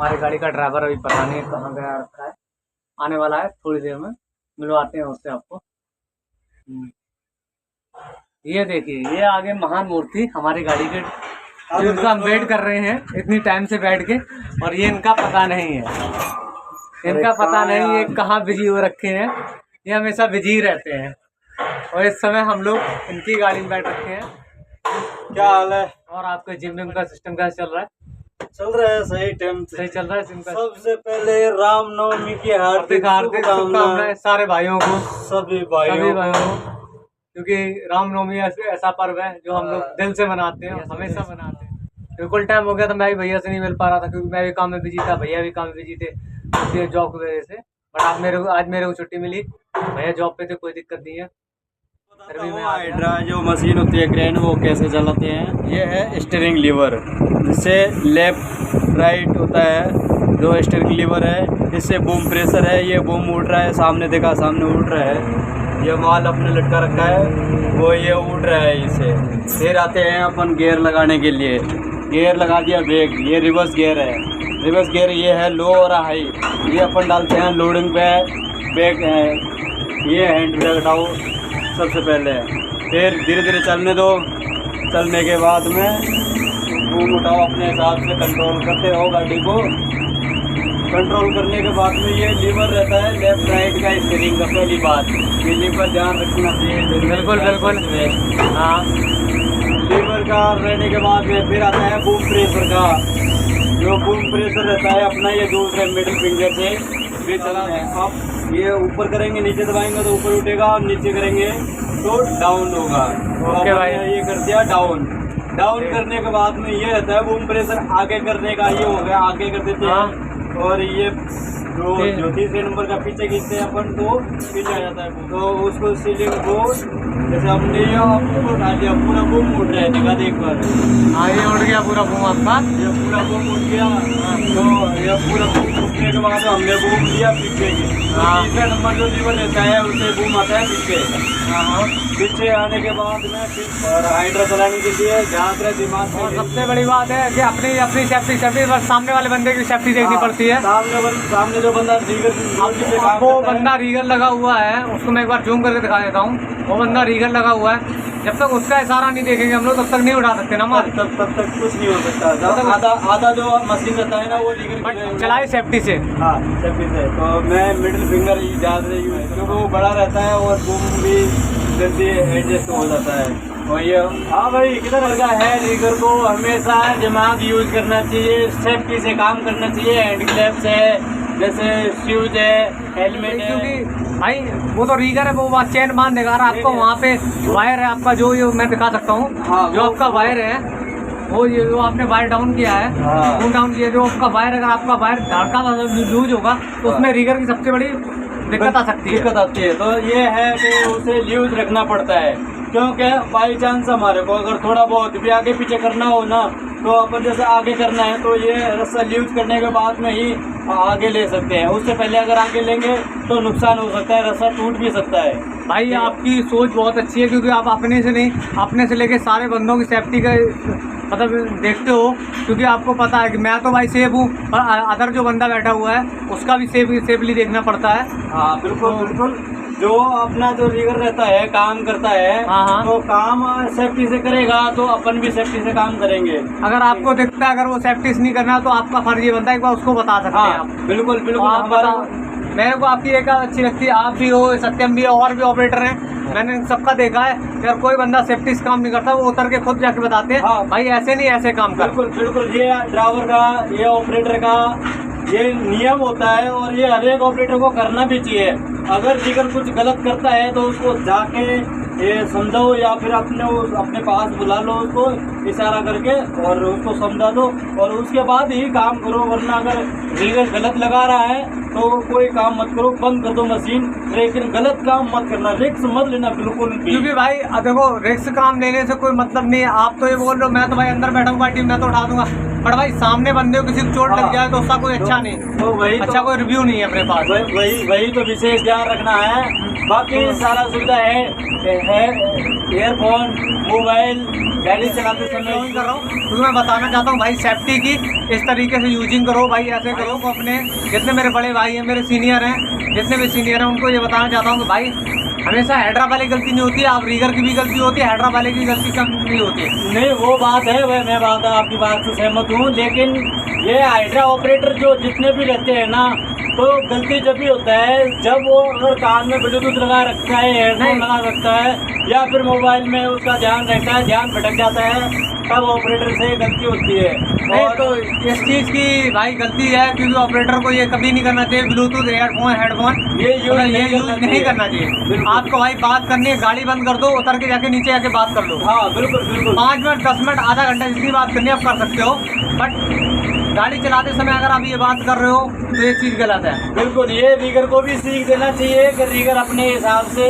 हमारी गाड़ी का ड्राइवर अभी पता नहीं कहाँ गया रखा है, आने वाला है थोड़ी देर में, मिलवाते हैं उससे आपको। ये देखिए, ये आगे महान मूर्ति हमारी गाड़ी के, जिनका हम वेट कर रहे हैं इतनी टाइम से बैठ के, और ये इनका पता नहीं है, इनका पता नहीं है कहाँ बिजी हो रखे हैं। ये हमेशा बिजी रहते हैं और इस समय हम लोग इनकी गाड़ी में बैठ रखे हैं। क्या हाल है? और आपका जिम का सिस्टम कैसा चल रहा है? चल रहा है सही टाइम से, सही चल रहा है जिम का। सबसे पहले रामनवमी की हार्दिक शुभकामनाएं सारे भाइयों को, सभी भाइयों को, क्योंकि रामनवमी ऐसा पर्व है जो हम लोग दिल से मनाते हैं, हमेशा मनाते हैं। बिल्कुल टाइम हो गया था, मैं भी भैया से नहीं मिल पा रहा था क्योंकि मैं भी काम में बिजी था, भैया भी काम में बिजी थे जॉब की वजह से। बट आज मेरे को छुट्टी मिली, भैया जॉब पे थे, कोई दिक्कत नहीं है। हाइड्रा जो मशीन होती है क्रेन, वो कैसे चलाते हैं? ये है स्टीयरिंग लीवर, जिससे लेफ्ट राइट होता है। जो स्टीयरिंग लीवर है, इससे बूम प्रेशर है, ये बूम उड़ रहा है, सामने देखा, सामने उड़ रहा है। ये माल अपने लटका रखा है, वो ये उड़ रहा है इसे। फिर आते हैं अपन गियर लगाने के लिए, गियर लगा दिया, ब्रेक, ये रिवर्स गियर है। रिवर्स गियर ये है लो और हाई, ये अपन डालते हैं लोडिंग पे, ब्रेक है, ये हैंड ब्रेक हटाओ सबसे पहले, फिर धीरे धीरे चलने दो, चलने के बाद में बूम उठाओ, अपने हिसाब से कंट्रोल करते रहो गाड़ी को। कंट्रोल करने के बाद में ये लीवर रहता है लेफ्ट राइट का स्टीयरिंग का, पहली बात ये लीवर ध्यान रखना चाहिए। बिल्कुल बिल्कुल, हाँ। लीवर का रहने के बाद में फिर आता है बूम प्रेशर का। जो बूम प्रेशर रहता है अपना, ये दूसरे मिडिल फिंगर से फिर चला है। अब ये ऊपर करेंगे, नीचे दबाएंगे तो ऊपर उठेगा, और नीचे करेंगे तो डाउन होगा। ओके भाई, ये कर दिया डाउन। डाउन करने के बाद में ये रहता है बूम प्रेशर आगे करने का, ये हो गया आगे कर देते हैं। और ये जो तीसरे नंबर का पीछे खींचते हैं अपन, तो पीछे आ जाता है। तो उसको सीलिंग को जैसे हमने ये उठा दिया, पूरा बूम उठ रहा है, दिखा दे एक बार। हाँ, ये उड़ गया पूरा बूम आपका, ये पूरा बूम उठ गया। तो ये पूरा बूम उठने के बाद हमने बूम लिया पीछे की। तीसरा नंबर जो लीवर रहता है उससे बूम आता है पीछे। पीछे आने के बाद में फिर हाइड्रा चलाने के लिए ध्यान रहे, दिमाग। और सबसे बड़ी बात है कि अपनी सेफ्टी बस सामने वाले बंदे की सेफ्टी देखनी पड़ती है। सामने जो बंदा वो बंदा रीगर लगा हुआ है, उसको मैं एक बार जूम करके दिखा देता हूँ। वो बंदा रीगर लगा हुआ है, जब तक उसका इशारा नहीं देखेंगे हम लोग तब तक नहीं उठा सकते ना माल। तब तक कुछ नहीं हो सकता। आधा जो मशीन रहता है ना, वो रीगर चलाए सेफ्टी से। हाँ, सेफ्टी से। तो मैं मिडिल फिंगर ज़्यादा यूज, क्योंकि वो बड़ा रहता है और बूम भी जल्दी एडजस्ट हो जाता है। और ये हाँ भाई, किधर लगा है रीगर को हमेशा दिमाग यूज करना चाहिए, सेफ्टी से काम करना चाहिए। हैंड ग्लव्स है, जैसे शूज है, हेलमेट है। क्योंकि भाई वो तो रीगर है, वो चेन बांध देगा। आपको वहाँ पे वायर है आपका, जो मैं दिखा सकता हूँ। जो आपका वायर है, वो ये जो आपने वायर डाउन किया है, डाउन किया, जो आपका वायर, अगर आपका वायर धड़का लूज होगा तो उसमें रीगर की सबसे बड़ी दिक्कत आ सकती है। दिक्कत आती है। तो ये है कि उसे ल्यूज रखना पड़ता है, क्योंकि बाई चांस हमारे को अगर थोड़ा बहुत भी आगे पीछे करना हो ना, तो अपन जैसे आगे करना है तो ये रस्सा ल्यूज करने के बाद में ही आगे ले सकते हैं। उससे पहले अगर आगे लेंगे तो नुकसान हो सकता है, रस्सा टूट भी सकता है। भाई आपकी सोच बहुत अच्छी है, क्योंकि आप अपने से नहीं, अपने से लेके सारे बंदों की सेफ्टी का मतलब देखते हो। क्योंकि आपको पता है कि मैं तो भाई सेफ हूँ, और अदर जो बंदा बैठा हुआ है उसका भी सेफली देखना पड़ता है। हाँ बिल्कुल बिल्कुल। जो अपना जो रीगर रहता है, काम करता है, तो काम सेफ्टी से करेगा तो अपन भी सेफ्टी से काम करेंगे। अगर आपको दिखता है अगर वो सेफ्टी से नहीं करना तो आपका फर्ज ये बनता है, एक बार उसको बता सकते हैं आप। बिल्कुल बिल्कुल। आप बता, मेरे को आपकी एक अच्छी लगती है, आप भी हो, सत्यम भी है, और भी ऑपरेटर हैं, मैंने इन सबका देखा है। अगर कोई बंदा सेफ्टी से काम नहीं करता, वो उतर के खुद जाके बताते हैं, भाई ऐसे नहीं ऐसे काम कर। बिल्कुल बिल्कुल। ये ड्राइवर का, ये ऑपरेटर का ये नियम होता है, और ये हर एक ऑपरेटर को करना भी चाहिए। अगर जिगर कुछ गलत करता है तो उसको जाके ये समझाओ, या फिर अपने पास बुला लो उसको इशारा करके, और उसको समझा दो, और उसके बाद ही काम करो। वरना अगर जिगर गलत लगा रहा है तो कोई काम मत करो, बंद कर दो मशीन। लेकिन गलत काम मत करना, रिस्क मत लेना बिल्कुल भी। क्योंकि भाई देखो, रिस्क काम लेने से कोई मतलब नहीं है। आप तो ये बोल रहे हो मैं तो भाई अंदर बैठा हूँ पार्टी, मैं तो उठा दूंगा, पर भाई सामने बंदे को किसी को चोट लग जाए तो उसका कोई अच्छा नहीं, तो वही अच्छा कोई रिव्यू नहीं है अपने पास। वही तो विशेष ध्यान रखना है। बाकी सारा सुविधा है एयरफोन, मोबाइल गाड़ी चलाते समय यूज कर रहा हूँ क्योंकि मैं बताना चाहता हूँ भाई सेफ्टी की इस तरीके से यूजिंग करो भाई, ऐसे करो को अपने जितने मेरे बड़े भाई हैं, मेरे सीनियर हैं, जितने भी सीनियर हैं उनको ये बताना चाहता हूँ कि भाई हमेशा हाइड्रा वाले की गलती नहीं होती है, आप रीगर की भी गलती होती है, हाइड्रा वाले की गलती कम नहीं होती है। नहीं वो बात है, वह मैं बात आपकी बात से सहमत हूँ, लेकिन ये हाइड्रा ऑपरेटर जो जितने भी रहते हैं ना, तो गलती जब भी होता है जब वो अगर कान में ब्लूटूथ लगा रखता है, हेडफोन लगा रखता है, या फिर मोबाइल में उसका ध्यान रहता है, ध्यान भटक जाता है, तब ऑपरेटर से गलती होती है। नहीं तो इस चीज़ की भाई गलती है क्योंकि ऑपरेटर को ये कभी नहीं करना चाहिए, ब्लूटूथ हेडफोन ये यूज नहीं करना चाहिए। आपको भाई बात करनी है, गाड़ी बंद कर दो, उतर के जाके नीचे आके बात कर लो। हाँ बिल्कुल बिल्कुल, 5 मिनट 10 मिनट आधा घंटा जितनी बात करनी है आप कर सकते हो, बट गाड़ी चलाते समय अगर आप ये बात कर रहे हो तो ये चीज़ गलत है। बिल्कुल, ये रीगर को भी सीख देना चाहिए कि रीगर अपने हिसाब से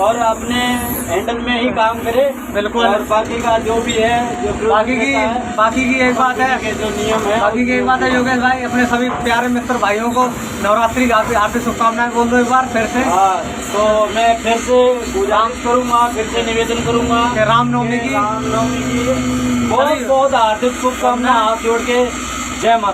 और अपने हैंडल में ही काम करे। बिल्कुल, और बाकी का जो भी है जो बाकी की एक बात है, जो नियम है, बाकी की एक बात है योगेश भाई, अपने सभी प्यारे मित्र भाइयों को नवरात्रि की हार्दिक शुभकामनाएं बोल दो एक बार फिर से। हाँ, तो मैं फिर से गुजारिश करूँगा, फिर से निवेदन करूँगा कि रामनवमी की बहुत बहुत हार्दिक शुभकामनाएं हाथ जोड़ के। जय माता।